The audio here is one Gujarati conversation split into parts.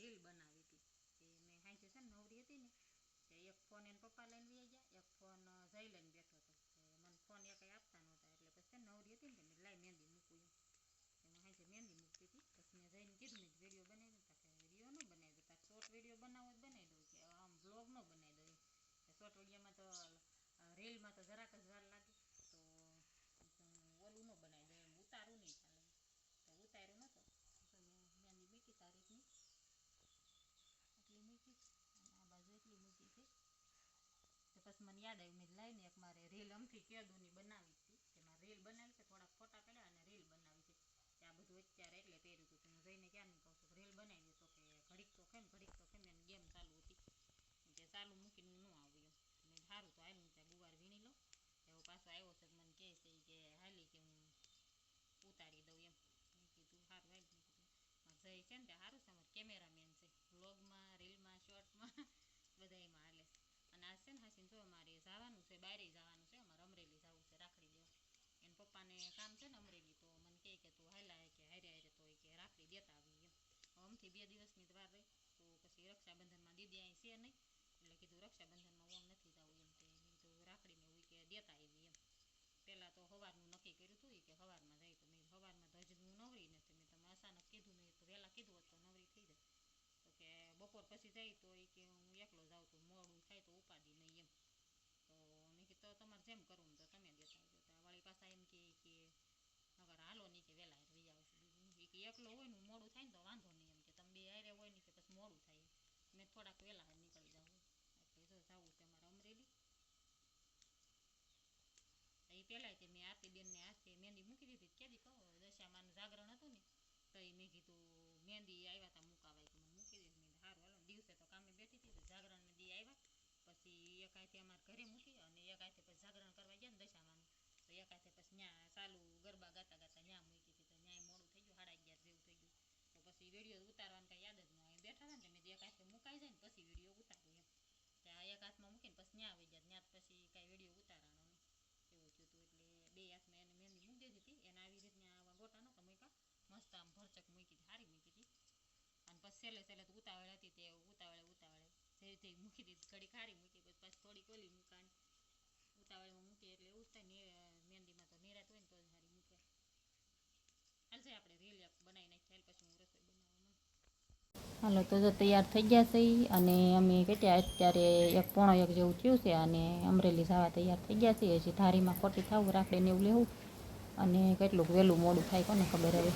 રીલ બનાવી હતી. એ મેં હાંજે છે ને નવરી હતી ને એક ફોન એને પપ્પા લઈને વી ગયા, એક ફોન જઈ લઈને બેઠો હતો. મને ફોન એ કંઈ આપતા નહોતા એટલે પછી નવરી હતી ને મેં લાઈ મહેંદી મૂકું એમ હાંજે મહેંદી મૂકતી હતી. પછી મેં જઈને કીધું મેં વિડીયો બનાવી દઉં. કે વિડીયો ન બનાવી દઉં, તાર શોર્ટ વિડીયો બનાવો જ બનાવી દઉં, કે આમ બ્લોગ ન બનાવી દઉં. શોર્ટ વિડીયોમાં તો રીલમાં તો જરાક જ વાર લાગે, તો ઓલું ન બનાવી દઉં, એમ ઉતારું નહીં ચાલે. તો ઉતાર્યું નહોતો તો મેં મહેંદી મૂકી તારીખની એટલી મૂકી, અને આ બાજુ એટલી મૂકી હતી. તો પછી મને યાદ આવ્યું, મેં લાવીને એક મારે રીલ અમથી કેદુની બનાવી હતી, કે મારે રીલ બનાવી છે, થોડાક ફોટા પડ્યા અને રીલ બનાવી છે. કે આ બધું અત્યારે એટલે પહેર્યું હતું. હું જઈને ક્યાં નહીં કહું છું રીલ બનાવી દે, તો કે ઘડીક તો કેમ એને ગેમ ચાલુ હતી, કે ચાલુ મૂકીને હું ન આવું એમ. મેં સારું તો હાલ હું ત્યાં ગુવાર વીણી લઉં. એવો પાછો આવ્યો છે મને કહે છે કે હાલી કે હું ઉતારી દઉં એમ. મેં કીધું સારું હાલ. મેં કીધું જઈ છે ને ત્યાં સારું છે, અમારે કેમેરામેન છે, વ્લોગમાં, રીલમાં, શોર્ટમાં બધા એમાં હાલે. અને આ છે ને હાસીને જો અમારે જવાનું છે, બહાર જવાનું છે, અમારે અમરેલી જવું છે રાખડી દેવા. એને પપ્પાને કામ છે ને અમરેલી, તો મને કહે કે તું હાલા કે હારે હારે તો કે રાખડી દેતા આવી એમ. અમથી 2 દિવસની વાર રહી, તો પછી રક્ષાબંધનમાં દીદી અહીં છે નહીં, એટલે કીધું રક્ષાબંધનમાં ઓમ નથી જવું એમ. તે કીધું રાખડીને એવું કે દેતા આવી એમ. પહેલાં તો સવારનું નક્કી કર્યું હતું કે સવારમાં જાય, તો મેં સવારમાં તો હજી હું નવરી નથી. મેં તમે અચાનક કીધું નહીં તો વહેલા કીધું હોત તો નવરી થઈ જાય. તો કે બપોર પછી જાય તો એ કે હું એકલો જાઉં તો મોડું થાય તો ઉપાડી નહીં એમ. તો મેં કીધું તો તમારે જેમ કરવું તો તમે દેતા આવજો. તો વાળી પાછા એમ કે નગર હાલો નહીં કે વહેલા રહી આવશે. બીજું એ કે એકલો હોય ને મોડું થાય ને તો વાંધો નહીં એમ, કે તમે બે હારે હોય ને કે પછી મોડું થાય. મેં થોડાક વહેલા નીકળી જાઉં એટલે જો જવું છે અમારે અમરેલી. એ પહેલાં તે મેં આરતીબેનને હાથે મહેંદી મૂકી દીધી. ક્યાંથી કહો દશામાનું જાગરણ હતું ને, તો એ મેં કીધું મહેંદી આવ્યા હતા મુકાવાય, તો મને મૂકી દીધી. મેં સારું હાલો. દિવસે તો કામે બેઠી હતી, તો જાગરણને દી આવ્યા. પછી એક હાથે અમારે ઘરે મૂકી, અને એક હાથે પછી જાગરણ કરવા ગયા ને દશામાનું, તો એક હાથે પછી ત્યાં ચાલુ ગરબા ગાતા ગાતા ત્યાં મૂકી હતી. તો ત્યાં મોડું થઈ ગયું, 11:30 જેવું થઈ ગયું. તો પછી વિડીયો ઉતારવાનું કાંઈ યાદ જ ન આવે. બેઠા હતા ને મેં એક હાથે મુકાઈ જાય ને પછી વિડીયો ઉતારું એમ. ત્યાં એક હાથમાં મૂકીને પછી ત્યાં આવી જાય, ત્યાં પછી કાંઈ વિડીયો ઉતારવાનો નહીં. એવું થયું હતું. એટલે 2 હાથમાં એને મહેંદી મૂકી દીધી હતી. એને આવી રીતના આવા ગોટા નહોતા મૂક્યા, મસ્ત આમ ભરચક મૂકી હતી, સારી મૂકી હતી. અને પછી છેલ્લે તો ઉતાવળ હતી, તે ઉતાવળે જે મૂકી દીધી. ઘડી ખારી મૂકી, પછી પાછી થોડી કોલી મૂકાની ઉતાવળમાં મૂકી. એટલે એવું જ થાય ને, મહેંદીમાં તો નિરાત હોય ને તો જ સારી મૂકે. હાલ છે આપણે રીલ બનાવી નાખી, પછી હું રસોઈ બનાવવામાં. હાલો તો જો તૈયાર થઈ ગયા છે, અને અમે કેટલા અત્યારે 1:45 જેવું થયું છે, અને અમરેલી જવા તૈયાર થઈ ગયા છીએ. હજી ધારીમાં ખોટી થવું, રાખડીને એવું લેવું, અને કેટલુંક વહેલું મોડું થાય કોને ખબર હવે.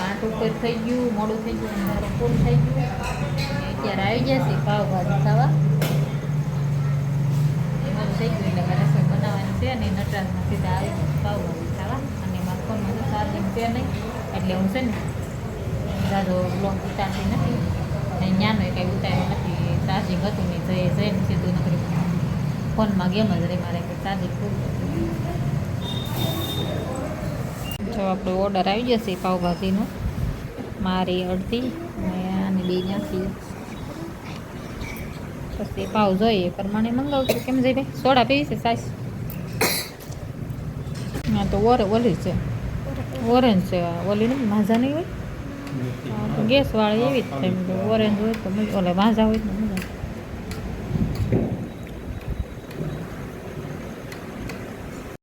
આંટ ઉપર થઈ ગયું, મોડું થઈ ગયું, મારું ફૂલ થઈ ગયું. અત્યારે આવી જશે પાવભાજી ખાવા. મોડું થઈ ગયું એટલે મારે રસોઈ બનાવવાની છે, અને નટરાજમાં સીધા આવી પાવભાજી ખાવા. અને મારા ફોનમાં તો ચાર્જિંગ છે નહીં, એટલે હું છે ને દાદો બ્લોગ ઉતારતી નથી. ત્યાંનો કંઈ ઉતાર્યો નથી, ચાર્જિંગ હતું નહીં, જઈને સીધું નકરી ફોનમાં ગેમ જ રહી મારે ચાર્જિંગ ફૂલ. જો આપણો ઓર્ડર આવી જશે પાવભાજીનો, મારી અડધી અને આની બે ત્યાંથી. પછી પાવ જોઈએ એ પ્રમાણે મંગાવશું. કેમ જઈ ભાઈ સોડા પીવી છે સાસ? હા તો ઓલી છે, ઓરેન્જ છે, ઓલી ને માઝા નહીં હોય તો ગેસવાળી એવી જ થાય. ઓરેન્જ હોય તો ઓલે માઝા હોય તો